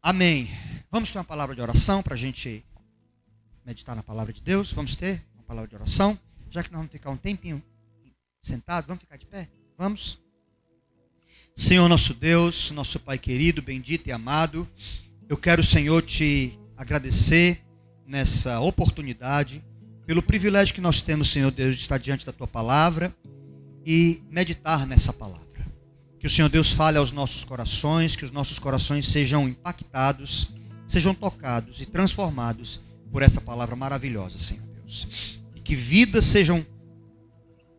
Amém. Vamos ter uma palavra de oração para a gente meditar na palavra de Deus. Vamos ter uma palavra de oração. Já que nós vamos ficar um tempinho sentados, vamos ficar de pé? Vamos. Senhor nosso Deus, nosso Pai querido, bendito e amado, eu quero, Senhor, te agradecer nessa oportunidade, pelo privilégio que nós temos, Senhor Deus, de estar diante da Tua palavra e meditar nessa palavra. Que o Senhor Deus fale aos nossos corações, que os nossos corações sejam impactados, sejam tocados e transformados por essa palavra maravilhosa, Senhor Deus. E que vidas sejam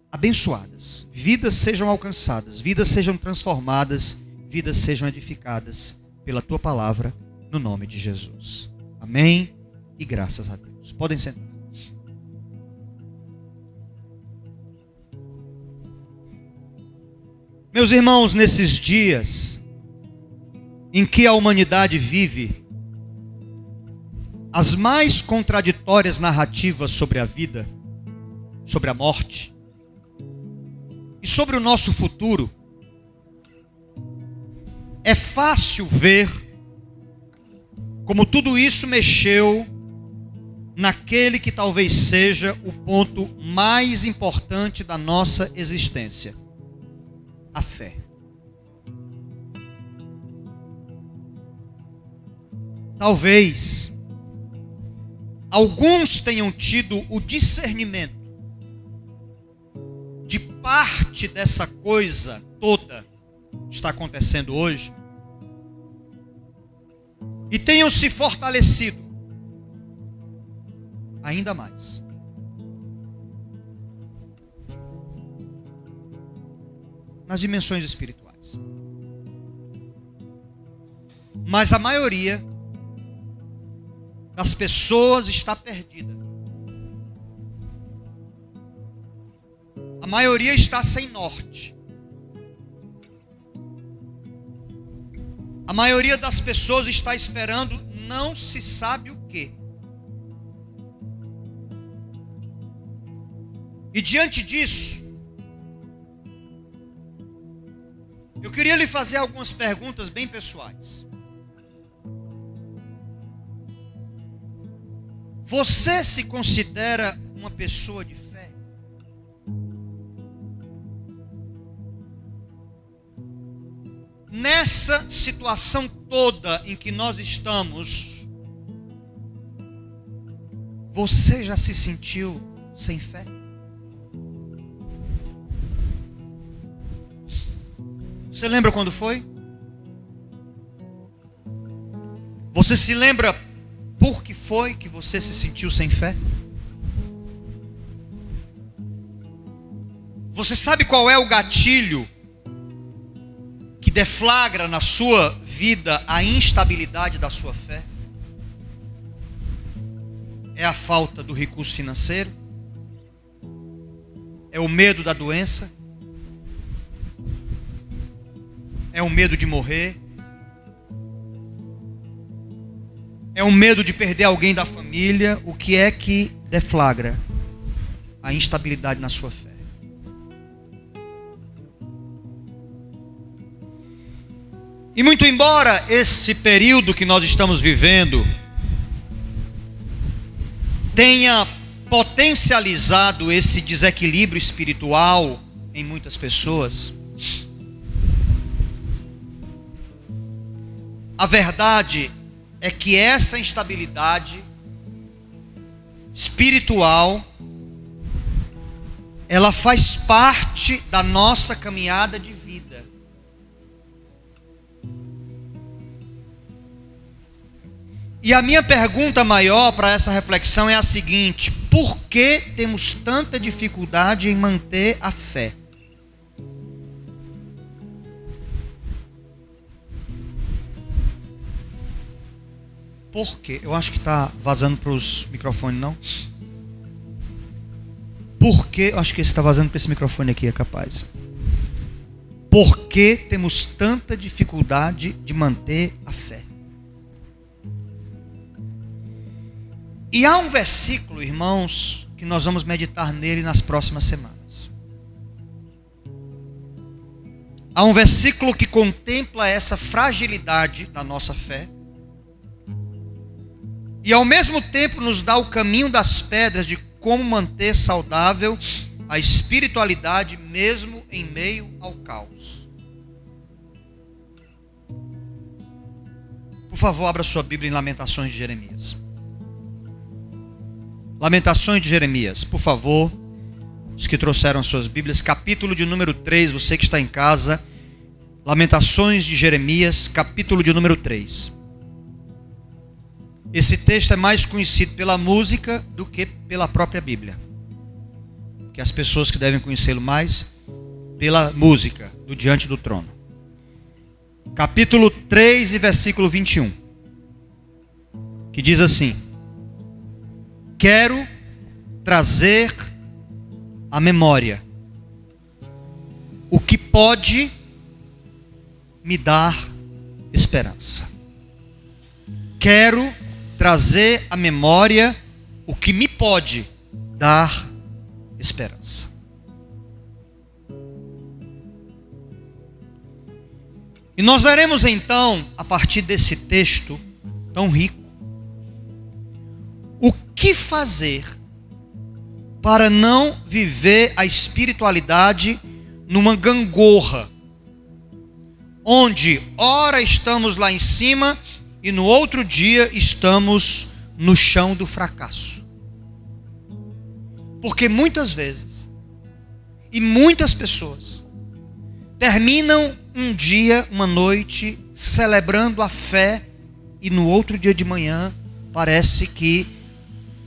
abençoadas, vidas sejam alcançadas, vidas sejam transformadas, vidas sejam edificadas pela Tua palavra, no nome de Jesus. Amém e graças a Deus. Podem sentar. Meus irmãos, nesses dias em que a humanidade vive as mais contraditórias narrativas sobre a vida, sobre a morte e sobre o nosso futuro, é fácil ver como tudo isso mexeu naquele que talvez seja o ponto mais importante da nossa existência: a fé. Talvez alguns tenham tido o discernimento de parte dessa coisa toda que está acontecendo hoje e tenham se fortalecido ainda mais. Nas dimensões espirituais. Mas a maioria das pessoas está perdida. A maioria está sem norte. A maioria das pessoas está esperando não se sabe o quê. E diante disso, eu queria lhe fazer algumas perguntas bem pessoais. Você se considera uma pessoa de fé? Nessa situação toda em que nós estamos, você já se sentiu sem fé? Você lembra quando foi? Você se lembra por que foi que você se sentiu sem fé? Você sabe qual é o gatilho que deflagra na sua vida a instabilidade da sua fé? É a falta do recurso financeiro? É o medo da doença? É o medo de morrer? É o medo de perder alguém da família? O que é que deflagra a instabilidade na sua fé? E muito embora esse período que nós estamos vivendo tenha potencializado esse desequilíbrio espiritual em muitas pessoas, a verdade é que essa instabilidade espiritual, ela faz parte da nossa caminhada de vida. E a minha pergunta maior para essa reflexão é a seguinte: por que temos tanta dificuldade em manter a fé? Por quê? Eu acho que está vazando para os microfones, não? Por quê? Eu acho que esse está vazando para esse microfone aqui, é capaz. Por que temos tanta dificuldade de manter a fé? E há um versículo, irmãos, que nós vamos meditar nele nas próximas semanas. Há um versículo que contempla essa fragilidade da nossa fé. E ao mesmo tempo nos dá o caminho das pedras de como manter saudável a espiritualidade mesmo em meio ao caos. Por favor, abra sua Bíblia em Lamentações de Jeremias. Lamentações de Jeremias, por favor. Os que trouxeram suas Bíblias, capítulo de número 3, você que está em casa. Lamentações de Jeremias, capítulo de número 3. Esse texto é mais conhecido pela música do que pela própria Bíblia. Que as pessoas que devem conhecê-lo mais pela música do Diante do Trono. Capítulo 3 e versículo 21. Que diz assim: quero trazer à memória o que pode me dar esperança. Quero trazer à memória o que me pode dar esperança. E nós veremos então, a partir desse texto tão rico, o que fazer para não viver a espiritualidade numa gangorra, onde ora estamos lá em cima e no outro dia estamos no chão do fracasso. Porque muitas vezes, e muitas pessoas, terminam um dia, uma noite, celebrando a fé, e no outro dia de manhã, parece que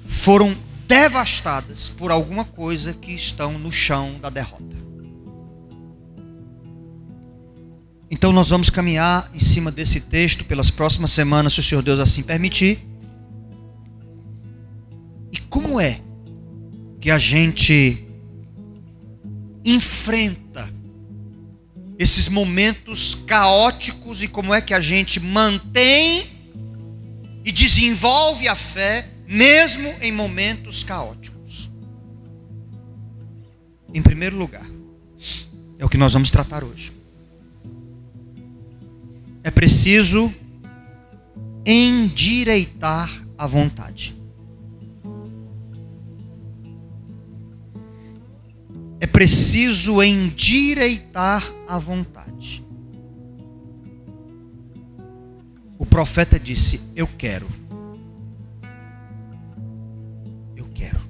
foram devastadas por alguma coisa que estão no chão da derrota. Então nós vamos caminhar em cima desse texto pelas próximas semanas, se o Senhor Deus assim permitir. E como é que a gente enfrenta esses momentos caóticos e como é que a gente mantém e desenvolve a fé mesmo em momentos caóticos? Em primeiro lugar, é o que nós vamos tratar hoje. É preciso endireitar a vontade. É preciso endireitar a vontade. O profeta disse: eu quero. Eu quero.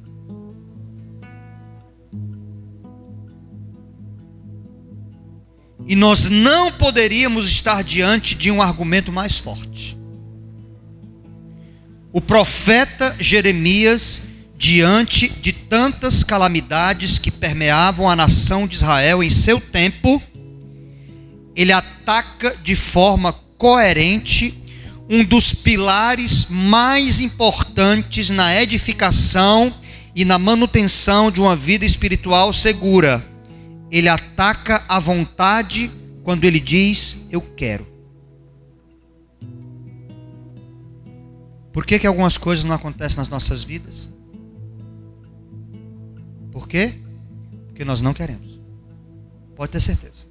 E nós não poderíamos estar diante de um argumento mais forte. O profeta Jeremias, diante de tantas calamidades que permeavam a nação de Israel em seu tempo, ele ataca de forma coerente um dos pilares mais importantes na edificação e na manutenção de uma vida espiritual segura. Ele ataca a vontade quando ele diz: eu quero. Por que algumas coisas não acontecem nas nossas vidas? Por quê? Porque nós não queremos. Pode ter certeza.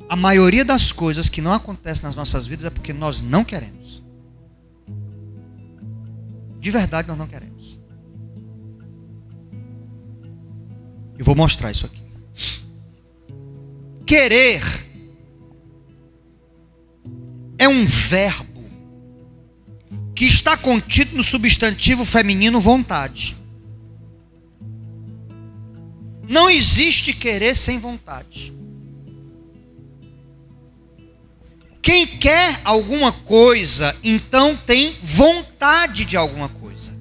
A maioria das coisas que não acontecem nas nossas vidas é porque nós não queremos. De verdade nós não queremos. Eu vou mostrar isso aqui. Querer é um verbo que está contido no substantivo feminino vontade. Não existe querer sem vontade. Quem quer alguma coisa, então tem vontade de alguma coisa.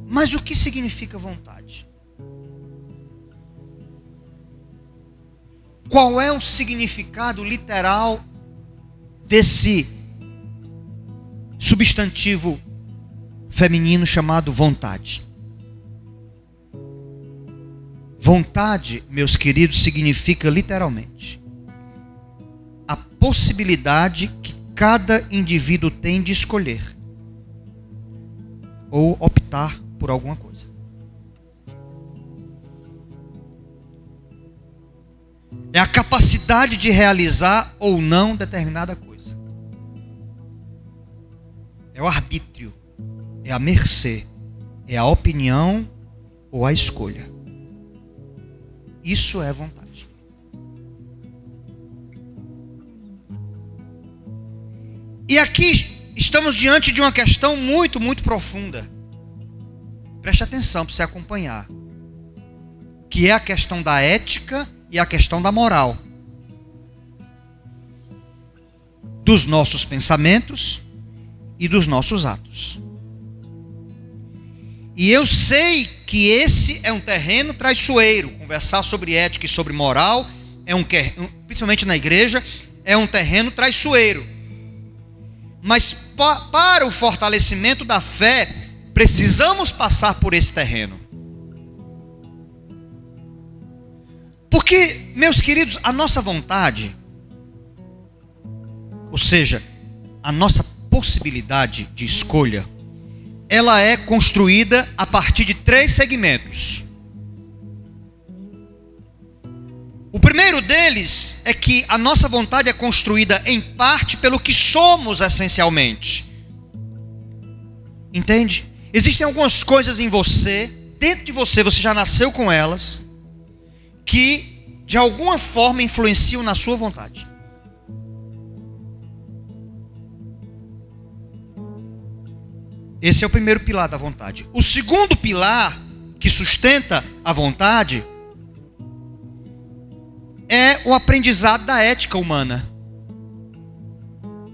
Mas o que significa vontade? Qual é o significado literal desse substantivo feminino chamado vontade? Vontade, meus queridos, significa literalmente a possibilidade que cada indivíduo tem de escolher ou optar por alguma coisa. É a capacidade de realizar ou não determinada coisa. É o arbítrio, é a mercê, é a opinião ou a escolha. Isso é vontade. E aqui estamos diante de uma questão muito, muito profunda. Preste atenção para você acompanhar. Que é a questão da ética e a questão da moral. Dos nossos pensamentos e dos nossos atos. E eu sei que esse é um terreno traiçoeiro. Conversar sobre ética e sobre moral, principalmente na igreja, é um terreno traiçoeiro. Mas para o fortalecimento da fé, precisamos passar por esse terreno. Porque, meus queridos, a nossa vontade, ou seja, a nossa possibilidade de escolha, ela é construída a partir de 3 segmentos. O primeiro deles é que a nossa vontade é construída em parte pelo que somos essencialmente. Entende? Existem algumas coisas em você, dentro de você, você já nasceu com elas, que de alguma forma influenciam na sua vontade. Esse é o primeiro pilar da vontade. O segundo pilar que sustenta a vontade é o aprendizado da ética humana.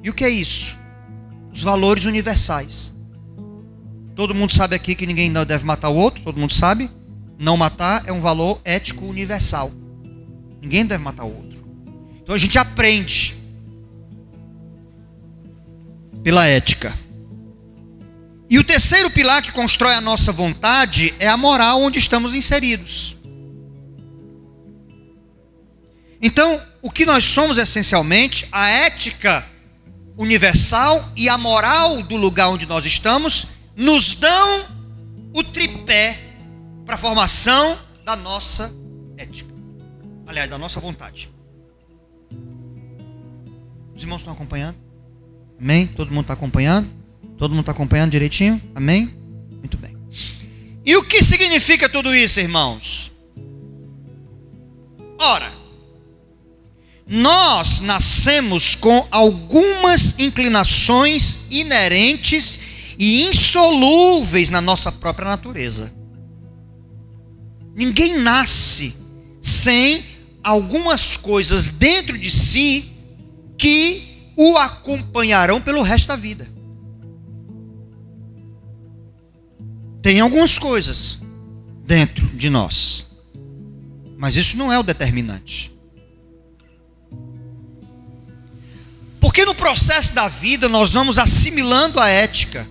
E o que é isso? Os valores universais. Todo mundo sabe aqui que ninguém não deve matar o outro, todo mundo sabe. Não matar é um valor ético universal. Ninguém deve matar o outro. Então a gente aprende pela ética. E o terceiro pilar que constrói a nossa vontade é a moral onde estamos inseridos. Então, o que nós somos essencialmente, a ética universal e a moral do lugar onde nós estamos, nos dão o tripé para a formação da nossa ética. Aliás, da nossa vontade. Os irmãos estão acompanhando? Amém? Todo mundo está acompanhando? Todo mundo está acompanhando direitinho? Amém? Muito bem. E o que significa tudo isso, irmãos? Ora, nós nascemos com algumas inclinações inerentes e insolúveis na nossa própria natureza. Ninguém nasce sem algumas coisas dentro de si que o acompanharão pelo resto da vida. Tem algumas coisas dentro de nós, mas isso não é o determinante. Porque no processo da vida nós vamos assimilando a ética,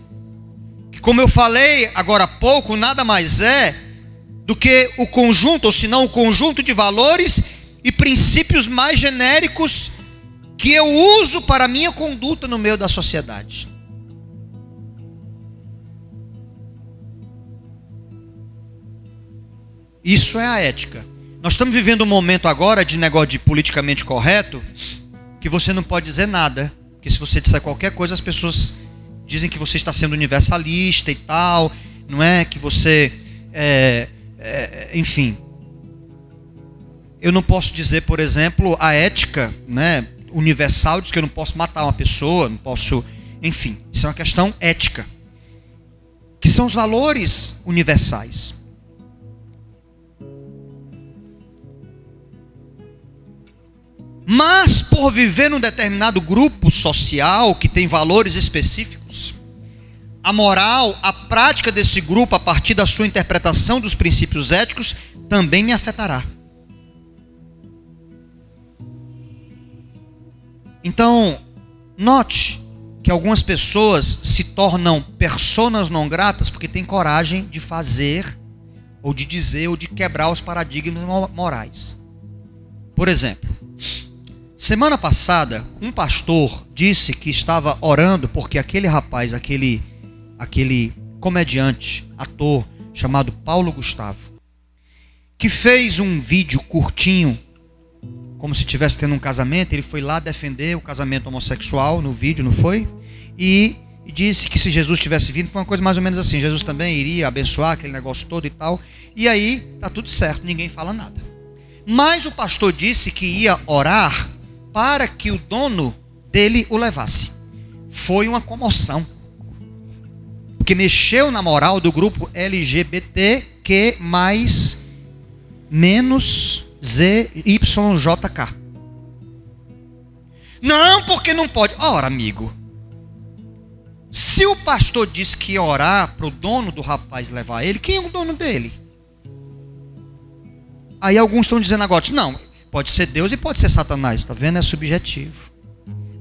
que, como eu falei agora há pouco, nada mais é do que o conjunto, ou se não o conjunto de valores e princípios mais genéricos que eu uso para a minha conduta no meio da sociedade. Isso é a ética. Nós estamos vivendo um momento agora de negócio de politicamente correto, que você não pode dizer nada, que se você disser qualquer coisa, as pessoas dizem que você está sendo universalista e tal, não é? Que você, enfim. Eu não posso dizer, por exemplo, a ética, né, universal, diz que eu não posso matar uma pessoa, não posso, enfim. Isso é uma questão ética, que são os valores universais. Mas por viver num determinado grupo social que tem valores específicos, a moral, a prática desse grupo a partir da sua interpretação dos princípios éticos também me afetará. Então, note que algumas pessoas se tornam personas não gratas porque têm coragem de fazer, ou de dizer, ou de quebrar os paradigmas morais. Por exemplo, semana passada, um pastor disse que estava orando porque aquele rapaz, aquele comediante, ator, chamado Paulo Gustavo, que fez um vídeo curtinho como se estivesse tendo um casamento. Ele foi lá defender o casamento homossexual no vídeo, não foi? E disse que se Jesus tivesse vindo, foi uma coisa mais ou menos assim. Jesus também iria abençoar aquele negócio todo e tal. E aí, tá tudo certo, ninguém fala nada. Mas o pastor disse que ia orar para que o dono dele o levasse. Foi uma comoção. Porque mexeu na moral do grupo LGBTQ+, menos ZYJK. Não, porque não pode. Ora, amigo, se o pastor disse que ia orar para o dono do rapaz levar ele, quem é o dono dele? Aí alguns estão dizendo agora, não, pode ser Deus e pode ser Satanás, está vendo? É subjetivo.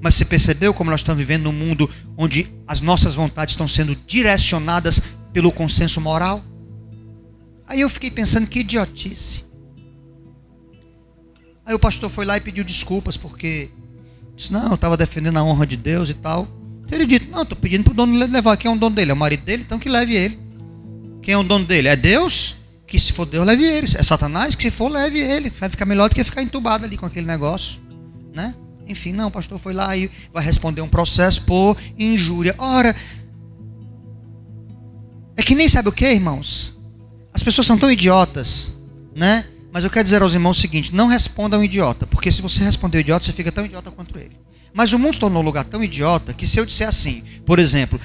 Mas você percebeu como nós estamos vivendo num mundo onde as nossas vontades estão sendo direcionadas pelo consenso moral? Aí eu fiquei pensando, que idiotice. Aí o pastor foi lá e pediu desculpas, porque disse, não, eu estava defendendo a honra de Deus e tal. Então ele disse, não, estou pedindo para o dono levar. Quem é o dono dele? É o marido dele, então que leve ele. Quem é o dono dele? É Deus? Que se for Deus, leve ele. É Satanás? Que se for, leve ele. Vai ficar melhor do que ficar entubado ali com aquele negócio, né? Enfim, não, o pastor foi lá e vai responder um processo por injúria. Ora, é que nem sabe o que, irmãos? As pessoas são tão idiotas, né? Mas eu quero dizer aos irmãos o seguinte, não responda um idiota, porque se você responder um idiota, você fica tão idiota quanto ele. Mas o mundo se tornou um lugar tão idiota que se eu disser assim, por exemplo,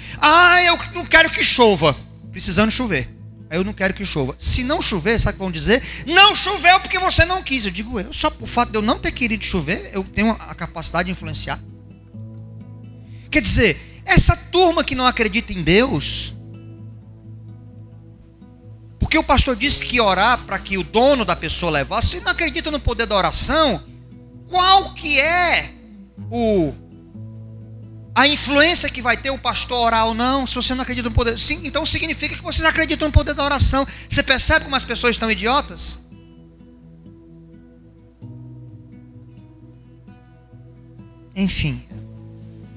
eu não quero que chova, precisando chover. Aí eu não quero que chova. Se não chover, sabe o que vão dizer? Não choveu porque você não quis. Eu digo, só por fato de eu não ter querido chover, eu tenho a capacidade de influenciar. Quer dizer, essa turma que não acredita em Deus, porque o pastor disse que orar para que o dono da pessoa levasse, se não acredita no poder da oração, qual que é a influência que vai ter o pastor orar ou não, se você não acredita no poder? Sim, então significa que vocês acreditam no poder da oração. Você percebe como as pessoas estão idiotas? Enfim,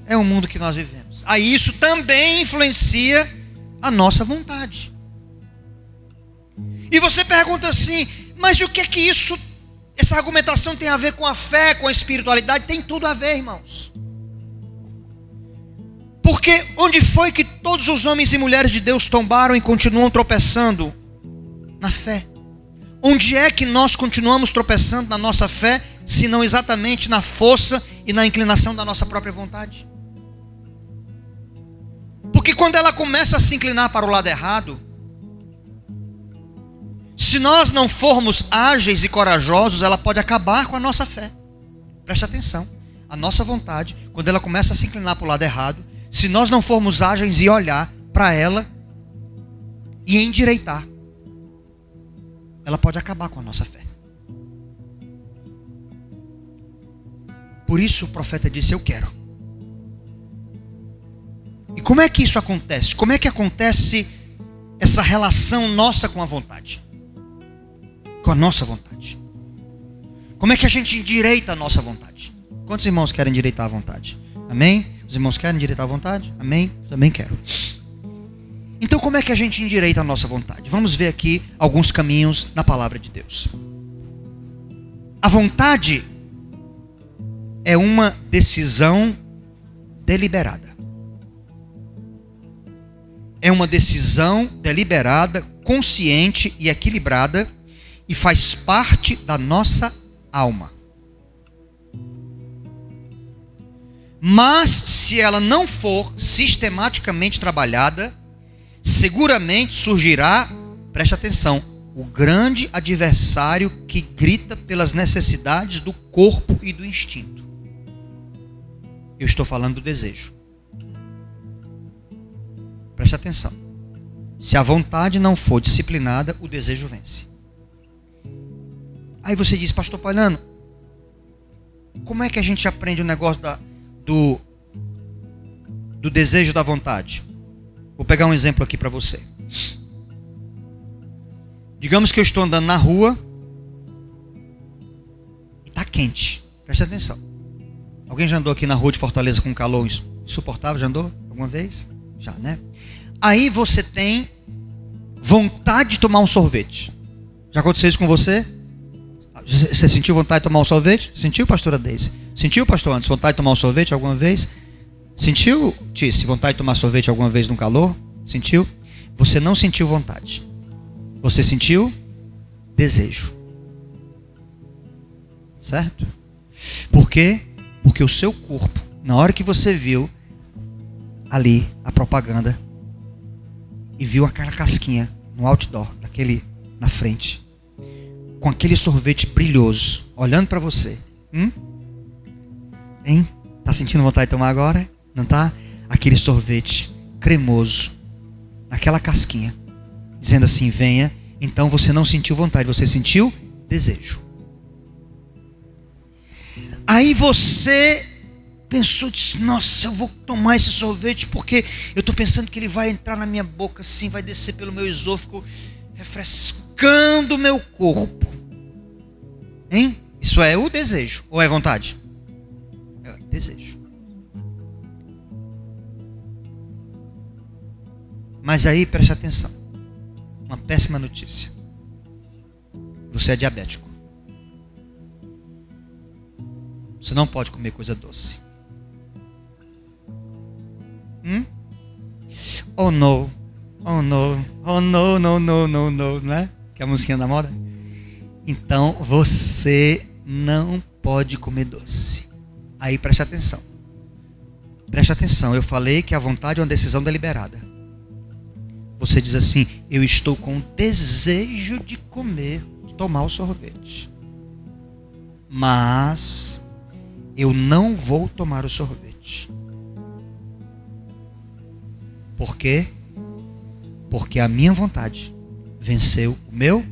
é o mundo que nós vivemos. Aí isso também influencia a nossa vontade. E você pergunta assim, mas o que é que essa argumentação tem a ver com a fé, com a espiritualidade? Tem tudo a ver, irmãos. Porque onde foi que todos os homens e mulheres de Deus tombaram e continuam tropeçando? Na fé. Onde é que nós continuamos tropeçando na nossa fé, se não exatamente na força e na inclinação da nossa própria vontade? Porque quando ela começa a se inclinar para o lado errado, se nós não formos ágeis e corajosos, ela pode acabar com a nossa fé. Preste atenção. A nossa vontade, quando ela começa a se inclinar para o lado errado, se nós não formos ágeis e olhar para ela e endireitar, ela pode acabar com a nossa fé. Por isso o profeta disse, eu quero. E como é que isso acontece? Como é que acontece essa relação nossa com a vontade? Com a nossa vontade. Como é que a gente endireita a nossa vontade? Quantos irmãos querem endireitar a vontade? Amém? Os irmãos querem endireitar a vontade? Amém? Também quero. Então como é que a gente endireita a nossa vontade? Vamos ver aqui alguns caminhos na palavra de Deus. A vontade é uma decisão deliberada. É uma decisão deliberada, consciente e equilibrada e faz parte da nossa alma. Mas se ela não for sistematicamente trabalhada, seguramente surgirá, preste atenção, o grande adversário que grita pelas necessidades do corpo e do instinto. Eu estou falando do desejo. Preste atenção. Se a vontade não for disciplinada, o desejo vence. Aí você diz, pastor Paulano, como é que a gente aprende o negócio do desejo da vontade? Vou pegar um exemplo aqui para você. Digamos que eu estou andando na rua e está quente. Preste atenção. Alguém já andou aqui na rua de Fortaleza com calor insuportável? Já andou alguma vez? Já, né? Aí você tem vontade de tomar um sorvete. Já aconteceu isso com você? Você sentiu vontade de tomar um sorvete? Sentiu, pastora Deise? Sentiu, pastor Anderson, vontade de tomar um sorvete alguma vez? Sentiu, Tice, vontade de tomar sorvete alguma vez no calor? Sentiu? Você não sentiu vontade. Você sentiu desejo. Certo? Por quê? Porque o seu corpo, na hora que você viu ali a propaganda e viu aquela casquinha no outdoor, daquele na frente, com aquele sorvete brilhoso, olhando para você. Hein? Tá sentindo vontade de tomar agora? Não tá? Aquele sorvete cremoso, naquela casquinha, dizendo assim, venha. Então você não sentiu vontade, você sentiu desejo. Aí você pensou, disse, nossa, eu vou tomar esse sorvete porque eu estou pensando que ele vai entrar na minha boca assim, vai descer pelo meu esôfago, refrescando o meu corpo. Hein? Isso é o desejo ou é vontade? É o desejo. Mas aí, preste atenção. Uma péssima notícia. Você é diabético. Você não pode comer coisa doce. Oh no, oh no, oh no, no, no, no, no, não é? Que é a musiquinha da moda. Então você não pode comer doce. Aí preste atenção. Preste atenção, eu falei que a vontade é uma decisão deliberada. Você diz assim, eu estou com desejo de comer, de tomar o sorvete. Mas eu não vou tomar o sorvete. Por quê? Porque a minha vontade venceu o meu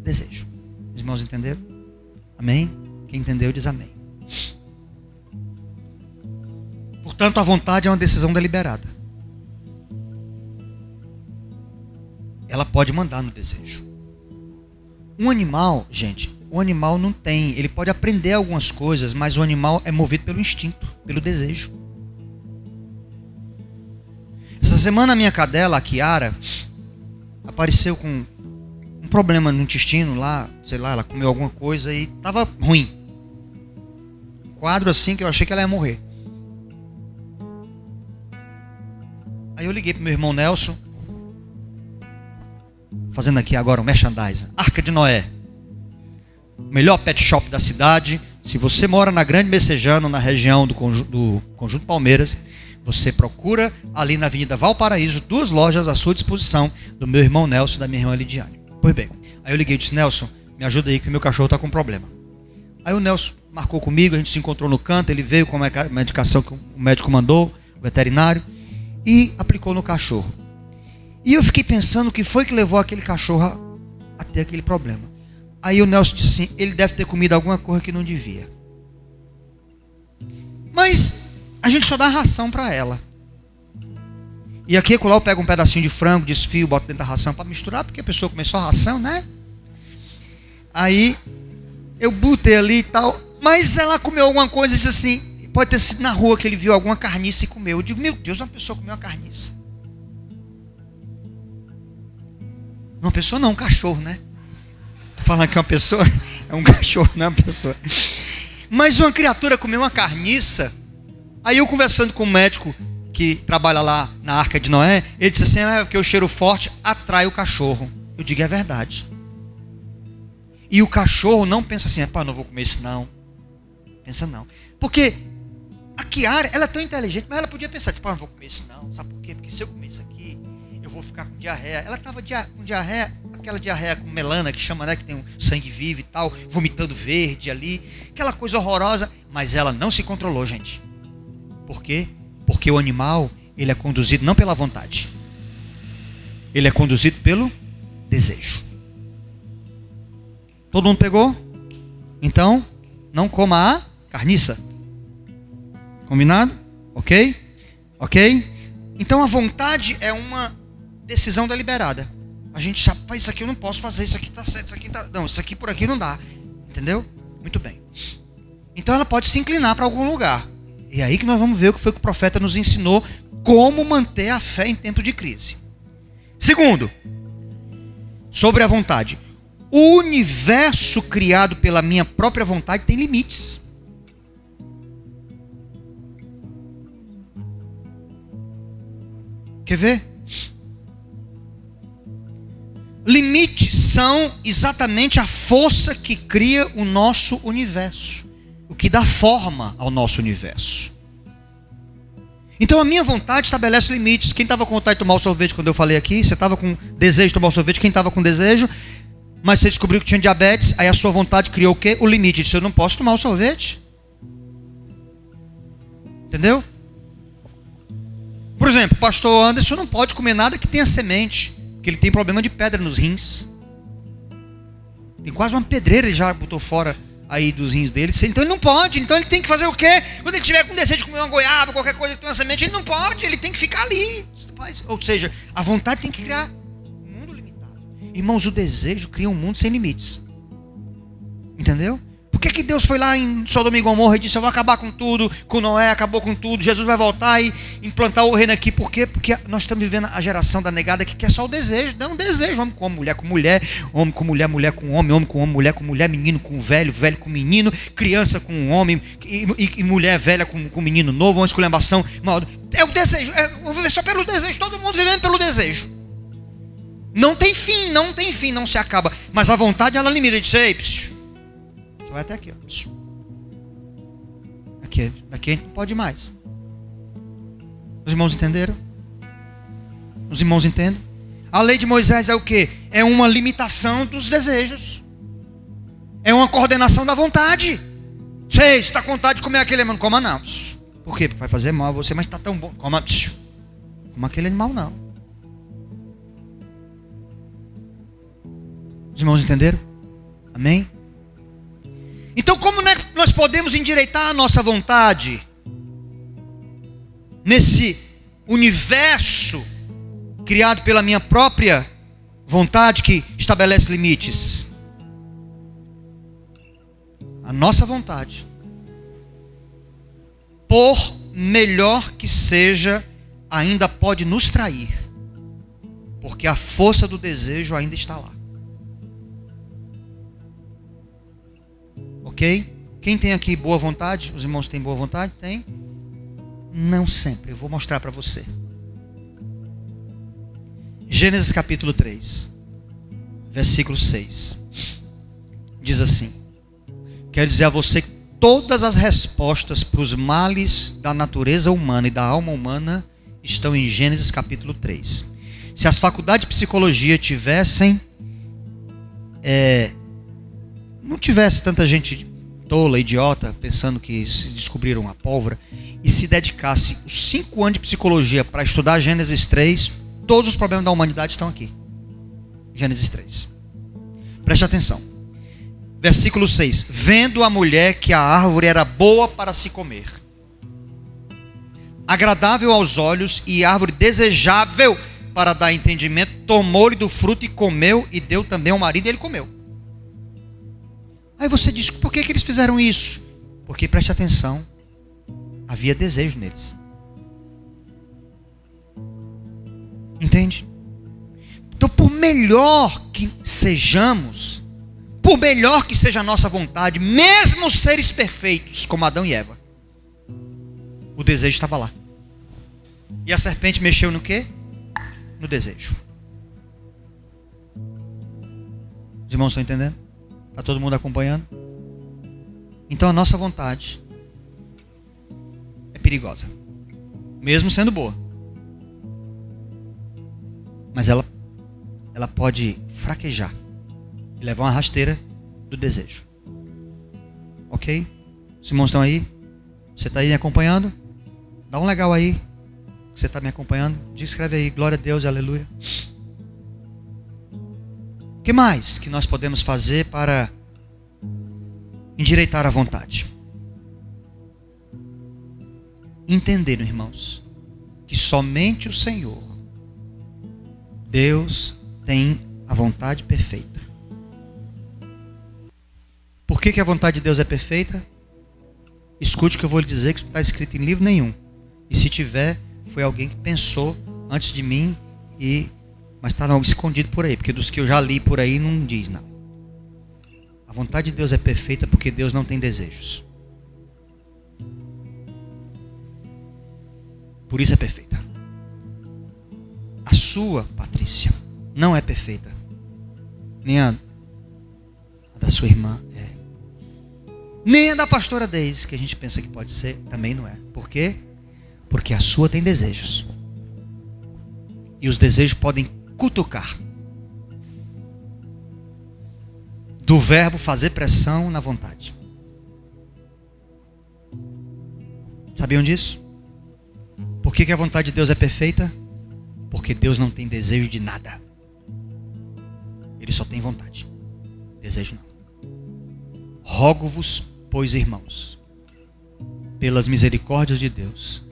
desejo. Os irmãos entenderam? Amém? Quem entendeu diz amém. Portanto, a vontade é uma decisão deliberada. Ela pode mandar no desejo. Um animal, gente, o animal não tem, ele pode aprender algumas coisas, mas o animal é movido pelo instinto, pelo desejo. Essa semana a minha cadela, a Kiara, apareceu com um problema no intestino lá, sei lá, ela comeu alguma coisa e estava ruim. Um quadro assim que eu achei que ela ia morrer. Aí eu liguei pro meu irmão Nelson, fazendo aqui agora um merchandising. Arca de Noé. Melhor pet shop da cidade. Se você mora na Grande Messejana, na região do Conjunto Palmeiras, você procura ali na Avenida Valparaíso, 2 lojas à sua disposição, do meu irmão Nelson e da minha irmã Lidiane. Pois bem, aí eu liguei e disse, Nelson, me ajuda aí que meu cachorro está com problema. Aí o Nelson marcou comigo, a gente se encontrou no canto, ele veio com a medicação que o médico mandou, o veterinário, e aplicou no cachorro. E eu fiquei pensando o que foi que levou aquele cachorro a ter aquele problema. Aí o Nelson disse assim, ele deve ter comido alguma coisa que não devia. Mas a gente só dá ração para ela. E aqui e lá eu pego um pedacinho de frango, desfio, boto dentro da ração para misturar, porque a pessoa comeu só ração, né? Aí eu botei ali e tal, mas ela comeu alguma coisa e disse assim, pode ter sido na rua que ele viu alguma carniça e comeu. Eu digo, meu Deus, uma pessoa comeu uma carniça. Uma pessoa não, um cachorro, né? Tô falando que uma pessoa é um cachorro, não é uma pessoa. Mas uma criatura comeu uma carniça. Aí eu conversando com um médico que trabalha lá na Arca de Noé, ele disse assim, porque o cheiro forte atrai o cachorro. Eu digo, é verdade. E o cachorro não pensa assim, pá, não vou comer isso não. Pensa não. Porque a Kiara, ela é tão inteligente, mas ela podia pensar, pá, não vou comer isso não. Sabe por quê? Porque se eu comer isso aqui, eu vou ficar com diarreia. Ela estava com diarreia, aquela diarreia com melana que chama, né, que tem um sangue vivo e tal, vomitando verde ali, aquela coisa horrorosa, mas ela não se controlou, gente. Por quê? Porque o animal, ele é conduzido não pela vontade. Ele é conduzido pelo desejo. Todo mundo pegou? Então, não coma a carniça. Combinado? Ok? Ok? Então a vontade é uma decisão deliberada. A gente sabe, isso aqui eu não posso fazer, isso aqui está certo, isso aqui tá... Não, isso aqui por aqui não dá. Entendeu? Muito bem. Então ela pode se inclinar para algum lugar. E é aí que nós vamos ver o que foi que o profeta nos ensinou, como manter a fé em tempo de crise. Segundo, sobre a vontade. O universo criado pela minha própria vontade tem limites. Quer ver? Limites são exatamente a força que cria o nosso universo, o que dá forma ao nosso universo. Então a minha vontade estabelece limites. Quem estava com vontade de tomar o sorvete quando eu falei aqui? Você estava com desejo de tomar o sorvete? Quem estava com desejo? Mas você descobriu que tinha diabetes, aí a sua vontade criou o quê? O limite. Disse, eu não posso tomar o sorvete. Entendeu? Por exemplo, o pastor Anderson não pode comer nada que tenha semente, porque ele tem problema de pedra nos rins. Tem quase uma pedreira, ele já botou fora aí dos rins dele. Então ele não pode, então ele tem que fazer o quê? Quando ele tiver com desejo de comer uma goiaba, qualquer coisa que tenha uma semente, ele não pode, ele tem que ficar ali. Ou seja, a vontade tem que criar um mundo limitado. Irmãos, o desejo cria um mundo sem limites. Entendeu? Por que Deus foi lá em Sodoma e Gomorra e disse, eu vou acabar com tudo, com Noé, acabou com tudo, Jesus vai voltar e implantar o reino aqui? Por quê? Porque nós estamos vivendo a geração da negada que quer só o desejo. Não, desejo, homem com mulher, homem com mulher, mulher com homem com homem, mulher com mulher, menino com velho, velho com menino, criança com homem e mulher velha com menino novo, uma esculhambação. É o desejo, vou viver só pelo desejo, todo mundo vivendo pelo desejo. Não tem fim, não se acaba. Mas a vontade, ela limita, diz, ei, vai até aqui, ó. Daqui a gente não pode mais. Os irmãos entenderam? Os irmãos entendem? A lei de Moisés é o quê? É uma limitação dos desejos. É uma coordenação da vontade. Sei, se está com vontade de comer aquele animal, não coma não. Por quê? Porque vai fazer mal a você, mas está tão bom. Coma aquele animal não. Os irmãos entenderam? Amém? Então, como nós podemos endireitar a nossa vontade nesse universo criado pela minha própria vontade que estabelece limites? A nossa vontade, por melhor que seja, ainda pode nos trair, porque a força do desejo ainda está lá. Ok? Quem tem aqui boa vontade? Os irmãos têm boa vontade? Tem? Não sempre. Eu vou mostrar para você. Gênesis capítulo 3, versículo 6. Diz assim: quero dizer a você que todas as respostas para os males da natureza humana e da alma humana estão em Gênesis capítulo 3. Se as faculdades de psicologia tivessem... não tivesse tanta gente tola, idiota, pensando que se descobriram a pólvora, e se dedicasse os 5 anos de psicologia para estudar Gênesis 3, todos os problemas da humanidade estão aqui. Gênesis 3. Preste atenção. Versículo 6. Vendo a mulher que a árvore era boa para se comer, agradável aos olhos e árvore desejável para dar entendimento, tomou-lhe do fruto e comeu, e deu também ao marido e ele comeu. Aí você diz, por que eles fizeram isso? Porque, preste atenção, havia desejo neles. Entende? Então, por melhor que sejamos, por melhor que seja a nossa vontade, mesmo seres perfeitos, como Adão e Eva, o desejo estava lá. E a serpente mexeu no quê? No desejo. Os irmãos estão entendendo? Está todo mundo acompanhando? Então a nossa vontade é perigosa, mesmo sendo boa. Mas ela pode fraquejar e levar uma rasteira do desejo. Ok? Os irmãos estão aí? Você está aí me acompanhando? Dá um legal aí. Você está me acompanhando? Escreve aí, glória a Deus, aleluia. O que mais que nós podemos fazer para endireitar a vontade? Entender, irmãos, que somente o Senhor, Deus, tem a vontade perfeita. Por que a vontade de Deus é perfeita? Escute o que eu vou lhe dizer, que não está escrito em livro nenhum. E se tiver, foi alguém que pensou antes de mim, mas está algo escondido por aí, porque dos que eu já li por aí não diz não. A vontade de Deus é perfeita porque Deus não tem desejos. Por isso é perfeita. A sua, Patrícia, não é perfeita. Nem a da sua irmã é. Nem a da pastora Deise, que a gente pensa que pode ser, também não é. Por quê? Porque a sua tem desejos. E os desejos podem cutucar. Do verbo fazer pressão na vontade. Sabiam disso? Por que a vontade de Deus é perfeita? Porque Deus não tem desejo de nada. Ele só tem vontade. Desejo não. Rogo-vos, pois, irmãos, pelas misericórdias de Deus,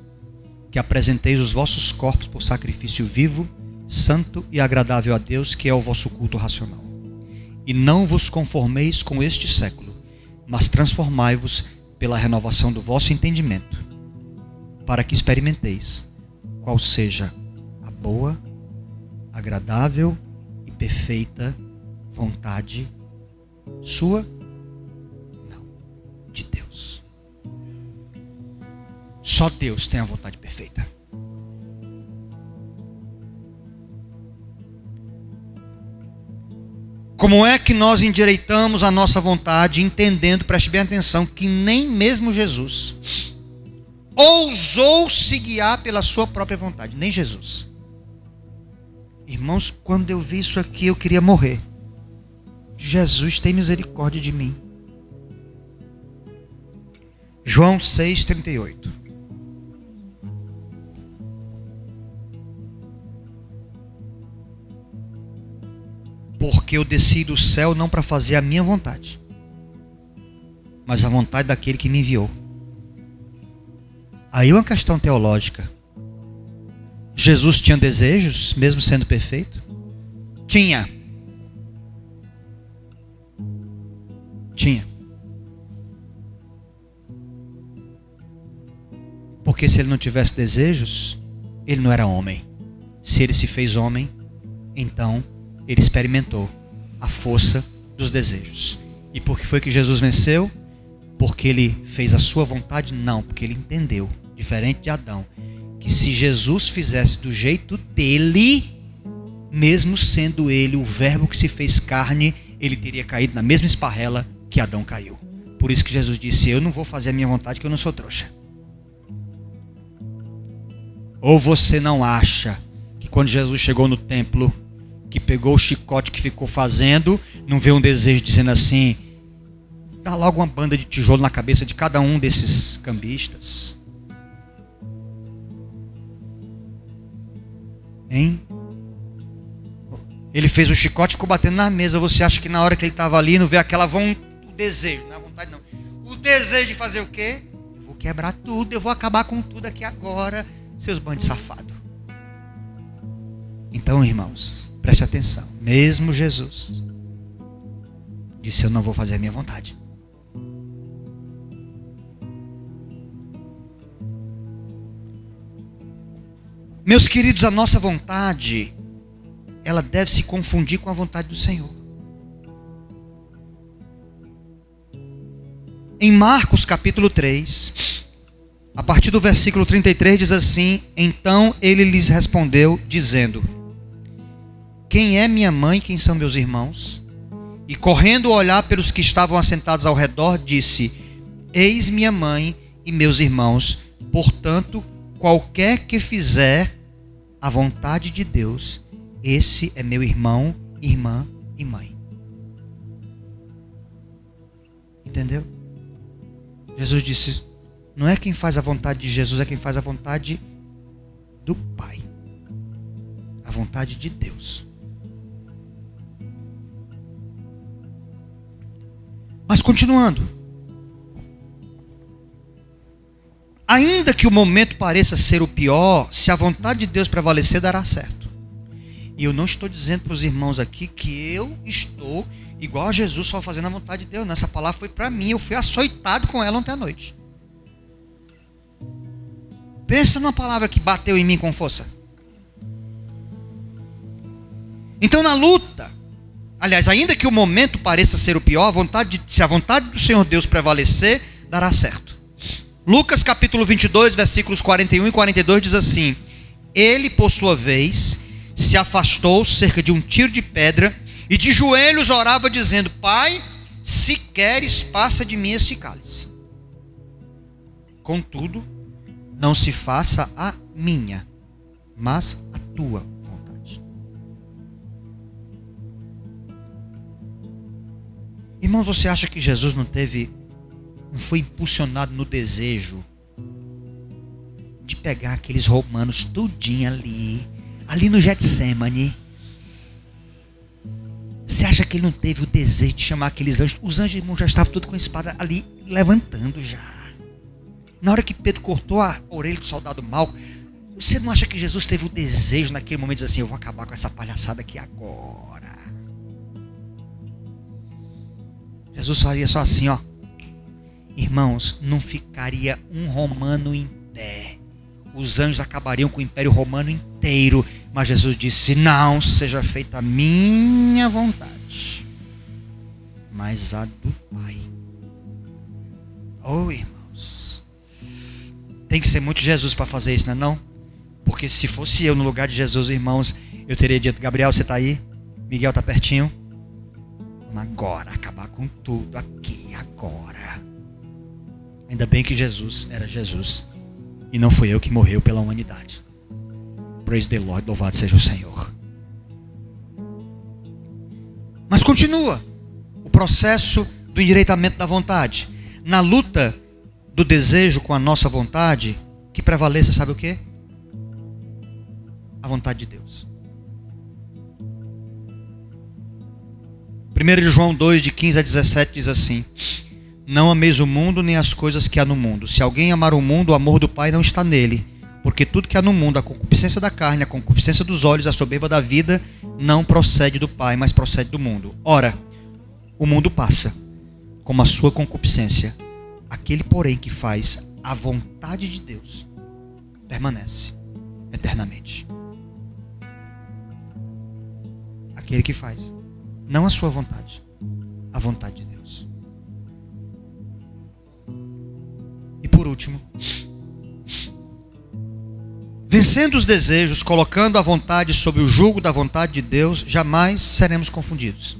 que apresenteis os vossos corpos por sacrifício vivo, santo e agradável a Deus, que é o vosso culto racional. E não vos conformeis com este século, mas transformai-vos pela renovação do vosso entendimento, para que experimenteis qual seja a boa, agradável e perfeita vontade sua, não, de Deus. Só Deus tem a vontade perfeita. Como é que nós endireitamos a nossa vontade, entendendo, preste bem atenção, que nem mesmo Jesus ousou se guiar pela sua própria vontade, nem Jesus. Irmãos, quando eu vi isso aqui, eu queria morrer. Jesus, tem misericórdia de mim. João 6,38. Porque eu desci do céu não para fazer a minha vontade, mas a vontade daquele que me enviou. Aí uma questão teológica. Jesus tinha desejos, mesmo sendo perfeito? Tinha. Porque se ele não tivesse desejos, ele não era homem. Se ele se fez homem, então ele experimentou a força dos desejos. E por que foi que Jesus venceu? Porque ele fez a sua vontade? Não, porque ele entendeu, diferente de Adão, que se Jesus fizesse do jeito dele, mesmo sendo ele o verbo que se fez carne, ele teria caído na mesma esparrela que Adão caiu. Por isso que Jesus disse: eu não vou fazer a minha vontade, que eu não sou trouxa. Ou você não acha que quando Jesus chegou no templo, que pegou o chicote que ficou fazendo, não vê um desejo dizendo assim: dá logo uma banda de tijolo na cabeça de cada um desses cambistas? Hein? Ele fez o chicote e ficou batendo na mesa. Você acha que na hora que ele estava ali, não vê aquela o desejo, não é a vontade não, o desejo de fazer o quê? Eu vou quebrar tudo, eu vou acabar com tudo aqui agora, seus bandos safados. Então, irmãos, preste atenção. Mesmo Jesus disse: eu não vou fazer a minha vontade. Meus queridos, a nossa vontade, ela deve se confundir com a vontade do Senhor. Em Marcos capítulo 3, a partir do versículo 33 diz assim: então ele lhes respondeu dizendo: quem é minha mãe e quem são meus irmãos? E correndo a olhar pelos que estavam assentados ao redor, disse: eis minha mãe e meus irmãos, portanto, qualquer que fizer a vontade de Deus, esse é meu irmão, irmã e mãe. Entendeu? Jesus disse: não é quem faz a vontade de Jesus, é quem faz a vontade do Pai. A vontade de Deus. Mas continuando. Ainda que o momento pareça ser o pior, se a vontade de Deus prevalecer, dará certo. E eu não estou dizendo para os irmãos aqui que eu estou igual a Jesus, só fazendo a vontade de Deus. Não, essa palavra foi para mim, eu fui açoitado com ela ontem à noite. Pensa numa palavra que bateu em mim com força. Então, na luta, Aliás, ainda que o momento pareça ser o pior, se a vontade do Senhor Deus prevalecer, dará certo. Lucas capítulo 22, versículos 41 e 42 diz assim: ele, por sua vez, se afastou cerca de um tiro de pedra e de joelhos orava dizendo: Pai, se queres, passa de mim este cálice. Contudo, não se faça a minha, mas a tua vontade. Irmãos, você acha que Jesus não foi impulsionado no desejo de pegar aqueles romanos tudinho ali no Getsemane? Você acha que ele não teve o desejo de chamar aqueles anjos? Os anjos, irmãos, já estavam todos com a espada ali, levantando já. Na hora que Pedro cortou a orelha do soldado mau, você não acha que Jesus teve o desejo naquele momento de dizer assim: eu vou acabar com essa palhaçada aqui agora? Jesus faria só assim, ó. Irmãos, não ficaria um romano em pé. Os anjos acabariam com o império romano inteiro. Mas Jesus disse: não seja feita a minha vontade, mas a do Pai. Oh, irmãos, tem que ser muito Jesus para fazer isso, não é não? Porque se fosse eu no lugar de Jesus, irmãos, eu teria dito: Gabriel, você está aí? Miguel está pertinho? Vamos agora acabar com tudo aqui, agora. Ainda bem que Jesus era Jesus e não foi eu que morreu pela humanidade. Praise the Lord, louvado seja o Senhor. Mas continua o processo do endireitamento da vontade. Na luta do desejo com a nossa vontade, que prevaleça, sabe o quê? A vontade de Deus. 1 João 2, de 15 a 17 diz assim: não ameis o mundo nem as coisas que há no mundo. Se alguém amar o mundo, o amor do Pai não está nele. Porque tudo que há no mundo, a concupiscência da carne, a concupiscência dos olhos, a soberba da vida, não procede do Pai, mas procede do mundo. Ora, o mundo passa, como a sua concupiscência. Aquele, porém, que faz a vontade de Deus, permanece eternamente. Aquele que faz, não a sua vontade, a vontade de Deus. E por último, vencendo os desejos, colocando a vontade sob o jugo da vontade de Deus, jamais seremos confundidos.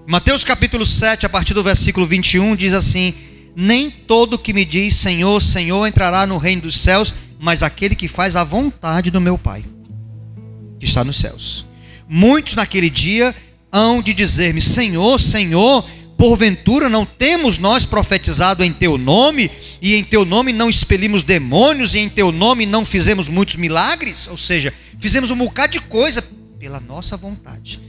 Mateus capítulo 7, a partir do versículo 21, diz assim: nem todo que me diz Senhor, Senhor entrará no reino dos céus, mas aquele que faz a vontade do meu Pai, que está nos céus. Muitos naquele dia hão de dizer-me: Senhor, Senhor, porventura não temos nós profetizado em teu nome, e em teu nome não expelimos demônios, e em teu nome não fizemos muitos milagres? Ou seja, fizemos um bocado de coisa pela nossa vontade.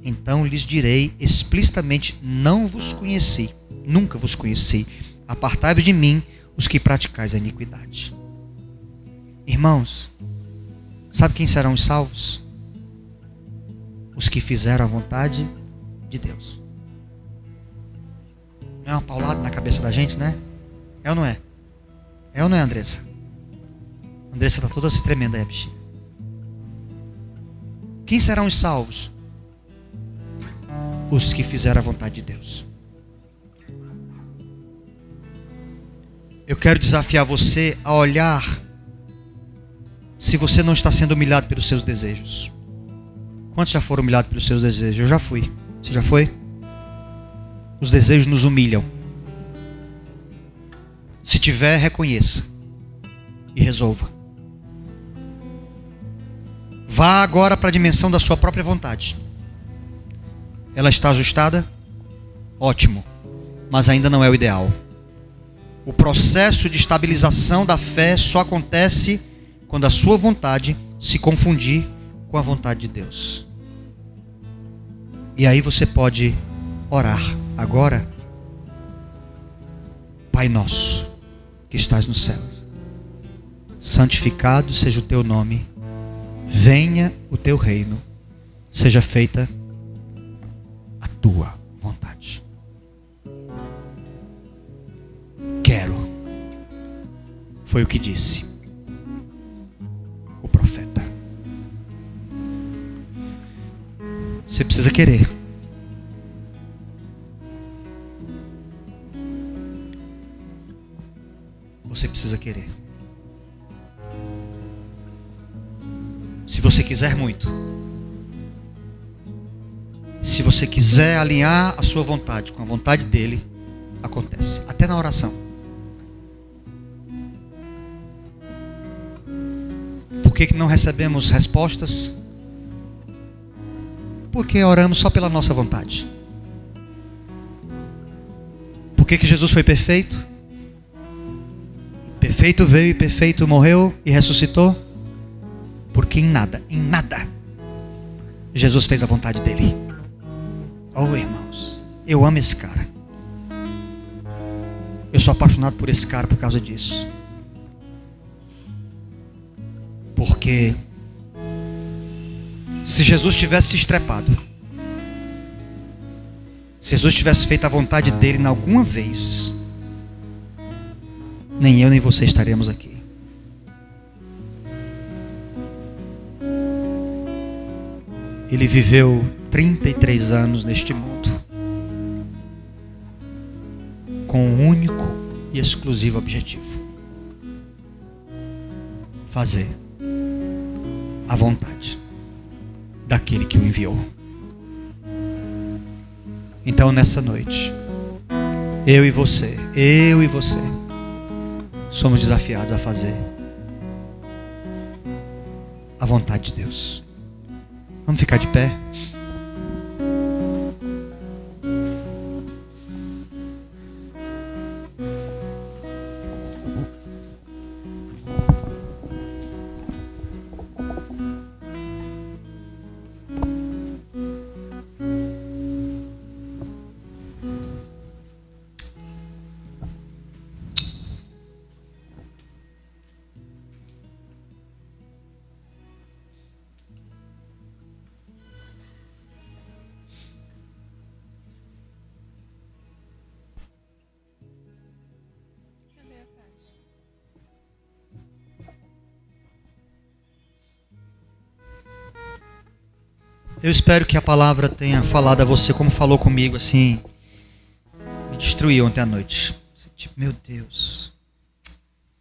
Então lhes direi explicitamente: não vos conheci, nunca vos conheci. Apartai-vos de mim, os que praticais a iniquidade. Irmãos, sabe quem serão os salvos? Os que fizeram a vontade de Deus. Não é uma paulada na cabeça da gente, né? É ou não é? É ou não é, Andressa? Andressa está toda se tremendo aí, bichinha. Quem serão os salvos? Os que fizeram a vontade de Deus. Eu quero desafiar você a olhar se você não está sendo humilhado pelos seus desejos. Quantos já foram humilhados pelos seus desejos? Eu já fui. Você já foi? Os desejos nos humilham. Se tiver, reconheça e resolva. Vá agora para a dimensão da sua própria vontade. Ela está ajustada? Ótimo. Mas ainda não é o ideal. O processo de estabilização da fé só acontece quando a sua vontade se confundir com a vontade de Deus. E aí você pode orar agora: Pai nosso, que estás no céu, santificado seja o teu nome, venha o teu reino, seja feita a tua vontade. Quero, foi o que disse o profeta. Você precisa querer. Você precisa querer. Se você quiser muito, se você quiser alinhar a sua vontade com a vontade dele, acontece. Até na oração. Por que não recebemos respostas? Porque oramos só pela nossa vontade. Por que Jesus foi perfeito? Perfeito veio e perfeito morreu e ressuscitou? Porque em nada, Jesus fez a vontade dele. Oh, irmãos, eu amo esse cara. Eu sou apaixonado por esse cara por causa disso. Porque se Jesus tivesse se estrepado, se Jesus tivesse feito a vontade dele em alguma vez, nem eu nem você estaremos aqui. Ele viveu 33 anos neste mundo com um único e exclusivo objetivo: fazer a vontade daquele que o enviou. Então nessa noite, eu e você somos desafiados a fazer a vontade de Deus. Vamos ficar de pé. Eu espero que a palavra tenha falado a você como falou comigo, assim. Me destruiu ontem à noite. Tipo, meu Deus,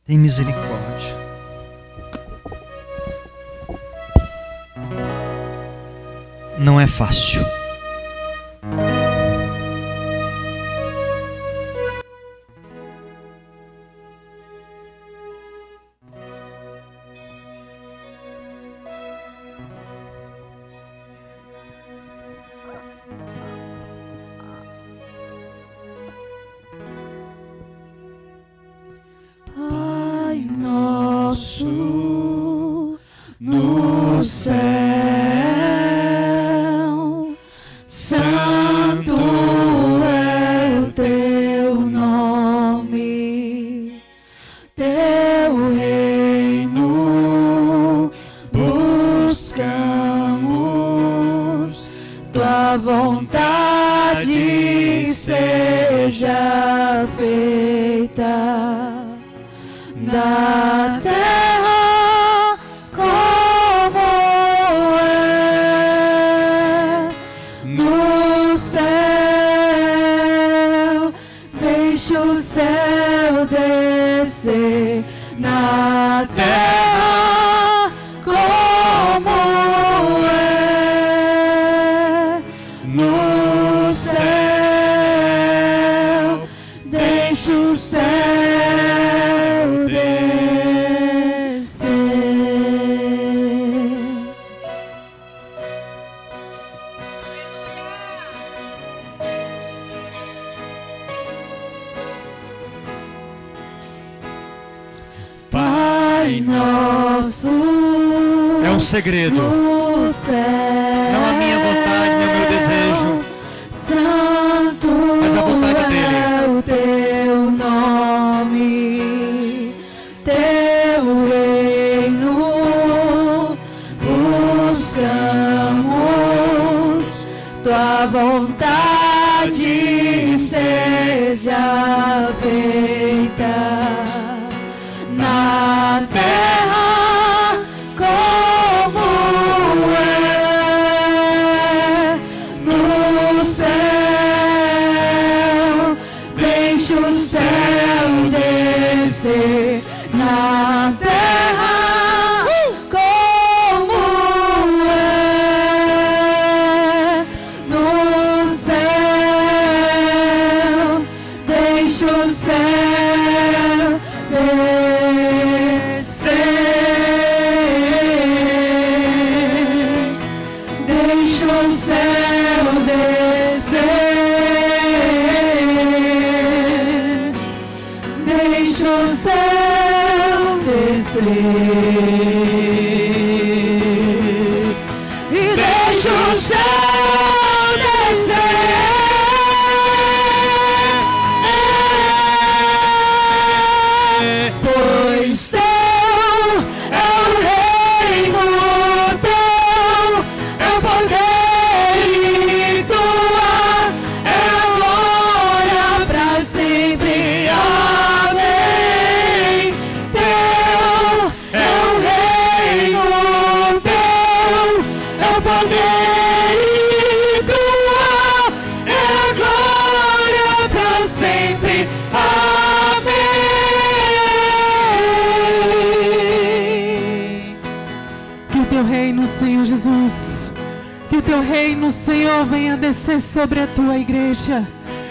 tem misericórdia. Não é fácil. No céu, santo é o teu nome, teu reino buscamos, tua vontade seja feita na terra como é no céu. Deixa o céu descer na terra como é no céu. Deixa o céu É um segredo. Não a minha vontade, nem o meu desejo, santo mas a vontade dele. É o teu nome, teu reino buscamos, tua vontade seja feita na terra como é descer. E deixa o céu descer. Pois teu é o reino, teu é o poder e tua é a glória pra sempre. Amém. Teu é o reino, teu é o poder e tua é a glória pra sempre. Que o teu reino, Senhor Jesus, que o teu reino, Senhor, venha descer sobre a tua igreja.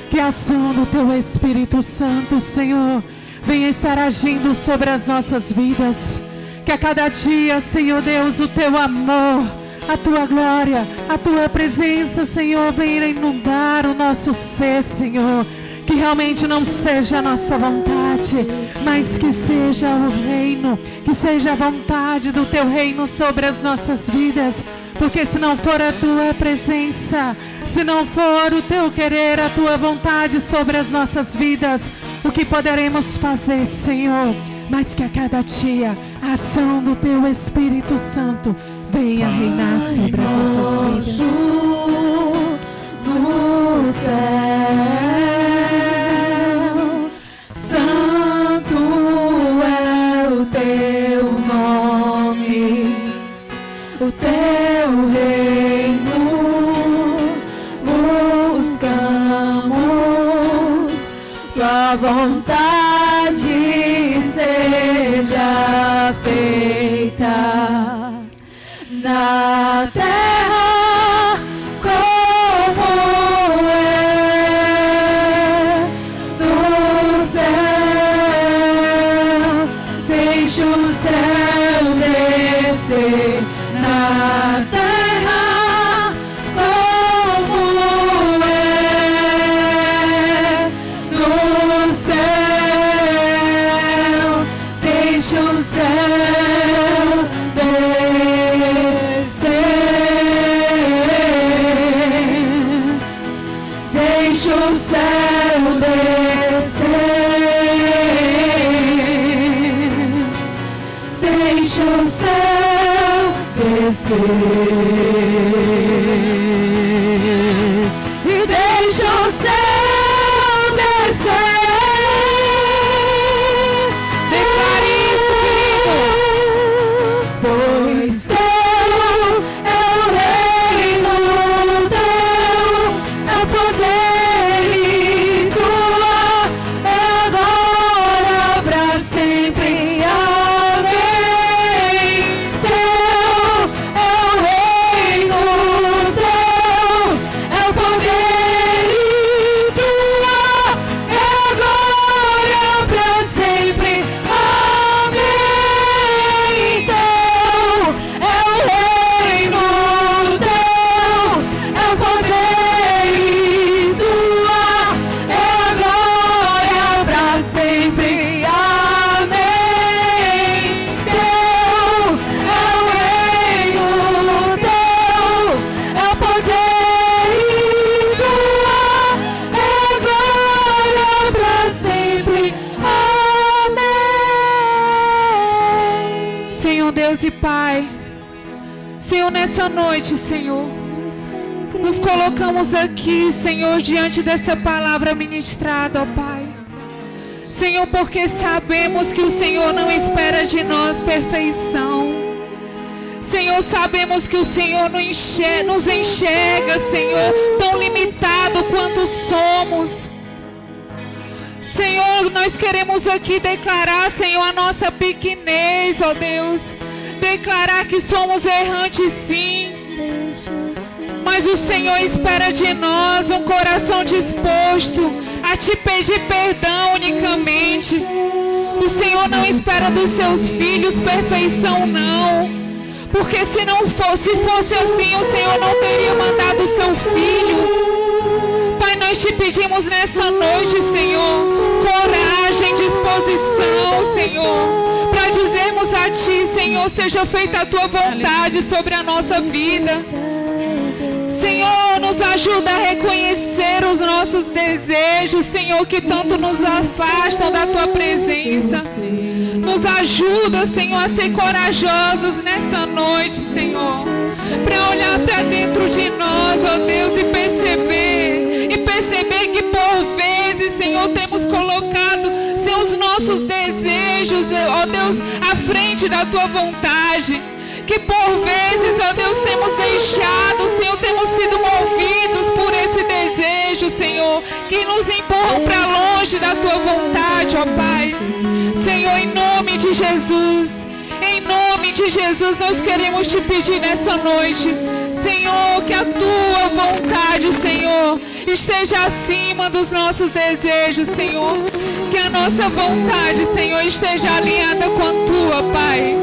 Que a ação do teu Espírito Santo, Senhor, venha estar agindo sobre as nossas vidas. Que a cada dia, Senhor Deus, o teu amor, a tua glória, a tua presença, Senhor, venha inundar o nosso ser, Senhor. Que realmente não seja a nossa vontade, mas que seja o reino, que seja a vontade do teu reino sobre as nossas vidas. Porque se não for a tua presença, se não for o teu querer, a tua vontade sobre as nossas vidas, o que poderemos fazer, Senhor? Mas que a cada dia a ação do teu Espírito Santo venha reinar sobre as nossas vidas. No céu, santo é o teu nome, o teu reino buscamos, tua vontade seja feita na terra como é no céu. Deixa o céu descer na terra como é no céu. Deixa o céu descer. Deixa o céu descer. Deixa o céu descer. E deixa o céu descer. Declare isso, querido. Pois teu é o reino, teu é o poder e tua é a glória pra sempre. Amém. Teu é o reino, teu é o poder e tua é a glória pra sempre. Amém. Teu é o reino, teu é o poder e tua é a glória pra sempre. Amém. Teu é o reino, teu é o poder e tua é a glória pra sempre. Amém. Senhor Deus e Pai, Senhor, nessa noite, Senhor, nos colocamos aqui, Senhor, diante dessa palavra ministrada, ó Pai. Senhor, porque sabemos que o Senhor não espera de nós perfeição. Senhor, sabemos que o Senhor nos enxerga, Senhor, tão limitado quanto somos. Senhor, nós queremos aqui declarar, Senhor, a nossa pequenez, ó Deus. Declarar que somos errantes, sim. Mas o Senhor espera de nós um coração disposto a te pedir perdão unicamente. O Senhor não espera dos seus filhos perfeição, não. Porque se fosse assim, o Senhor não teria mandado o seu filho. Pai, nós te pedimos nessa noite, Senhor, coragem, disposição, Senhor, para dizermos Senhor, seja feita a tua vontade sobre a nossa vida. Senhor, nos ajuda a reconhecer os nossos desejos, Senhor, que tanto nos afastam da tua presença. Nos ajuda, Senhor, a ser corajosos nessa noite, Senhor, para olhar para dentro de nós, ó Deus, e perceber que por vezes, Senhor, temos colocado, Senhor, os nossos desejos, ó Deus, à frente da tua vontade. Que por vezes, ó Deus, temos deixado, Senhor, temos sido movidos por esse desejo, Senhor, que nos empurram para longe da tua vontade, ó Pai. Senhor, em nome de Jesus, nós queremos te pedir nessa noite, Senhor, que a tua vontade, Senhor, esteja acima dos nossos desejos, Senhor. Que a nossa vontade, Senhor, esteja alinhada com a tua, Pai.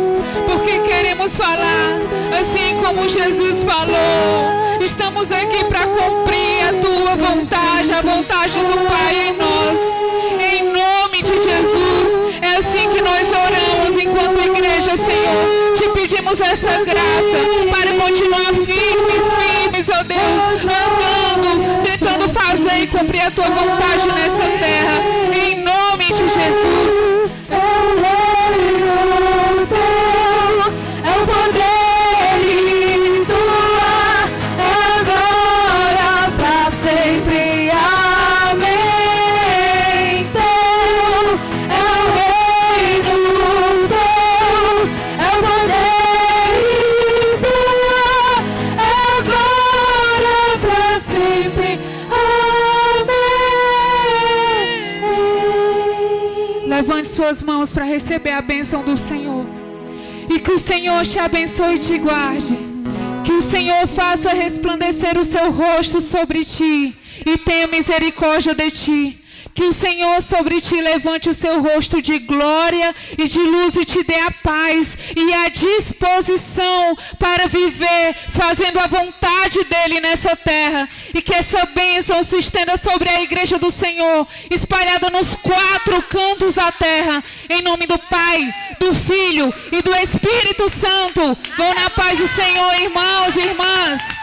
Porque queremos falar assim como Jesus falou. Estamos aqui para cumprir a tua vontade, a vontade do Pai em nós. Em nome de Jesus, é assim que nós oramos enquanto igreja, Senhor. Te pedimos essa graça para continuar firmes, ó Deus, andando, tentando fazer e cumprir a tua vontade nessa terra. Em nome de Jesus. Levante suas mãos para receber a bênção do Senhor. E que o Senhor te abençoe e te guarde. Que o Senhor faça resplandecer o seu rosto sobre ti e tenha misericórdia de ti. Que o Senhor sobre ti levante o seu rosto de glória e de luz e te dê a paz e a disposição para viver fazendo a vontade dele nessa terra. E que essa bênção se estenda sobre a igreja do Senhor, espalhada nos 4 cantos da terra. Em nome do Pai, do Filho e do Espírito Santo. Vão na paz do Senhor, irmãos e irmãs.